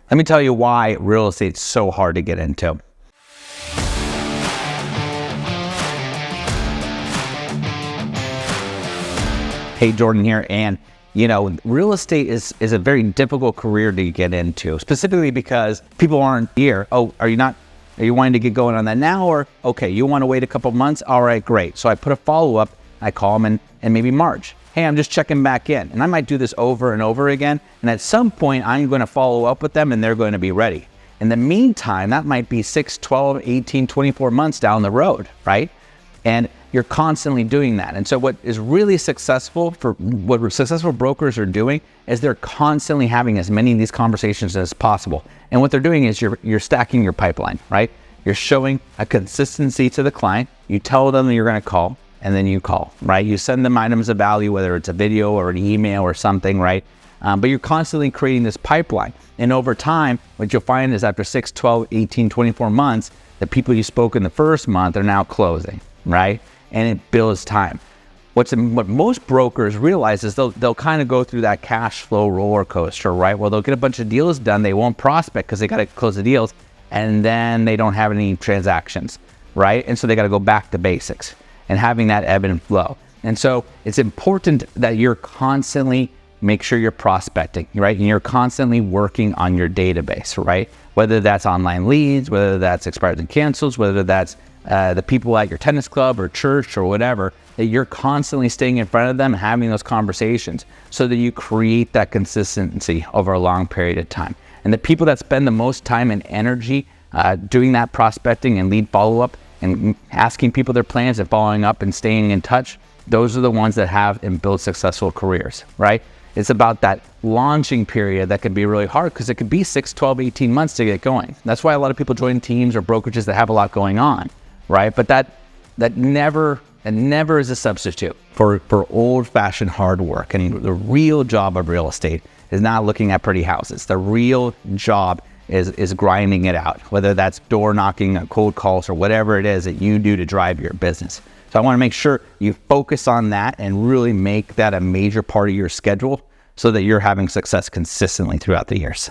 Let me tell you why real estate's so hard to get into. Hey, Jordan here, and real estate is a very difficult career to get into, specifically because people aren't here. Oh, are you wanting to get going on that now? Or, okay, you want to wait a couple months? All right, great. So I put a follow-up, I call them in maybe March. Hey, I'm just checking back in. And I might do this over and over again. And at some point, I'm going to follow up with them and they're going to be ready. In the meantime, that might be 6, 12, 18, 24 months down the road, right? And you're constantly doing that. And so what is really successful what successful brokers are doing is they're constantly having as many of these conversations as possible. And what they're doing is you're stacking your pipeline, right? You're showing a consistency to the client. You tell them that you're going to call, and then you call, right? You send them items of value, whether it's a video or an email or something, right? But you're constantly creating this pipeline. And over time, what you'll find is after 6, 12, 18, 24 months, the people you spoke in the first month are now closing, right? And it builds time. What most brokers realize is they'll kind of go through that cash flow roller coaster, right? Well, they'll get a bunch of deals done. They won't prospect because they got to close the deals, and then they don't have any transactions, right? And so they got to go back to basics and having that ebb and flow. And so it's important that you're constantly make sure you're prospecting, right? And you're constantly working on your database, right? Whether that's online leads, whether that's expires and cancels, whether that's the people at your tennis club or church or whatever, that you're constantly staying in front of them and having those conversations so that you create that consistency over a long period of time. And the people that spend the most time and energy doing that prospecting and lead follow-up and asking people their plans and following up and staying in touch, those are the ones that have and build successful careers, right? It's about that launching period that can be really hard because it could be 6, 12, 18 months to get going. That's why a lot of people join teams or brokerages that have a lot going on, right? But that never is a substitute for old-fashioned hard work. And the real job of real estate is not looking at pretty houses. The real job is grinding it out, whether that's door knocking, cold calls, or whatever it is that you do to drive your business. So I want to make sure you focus on that and really make that a major part of your schedule so that you're having success consistently throughout the years.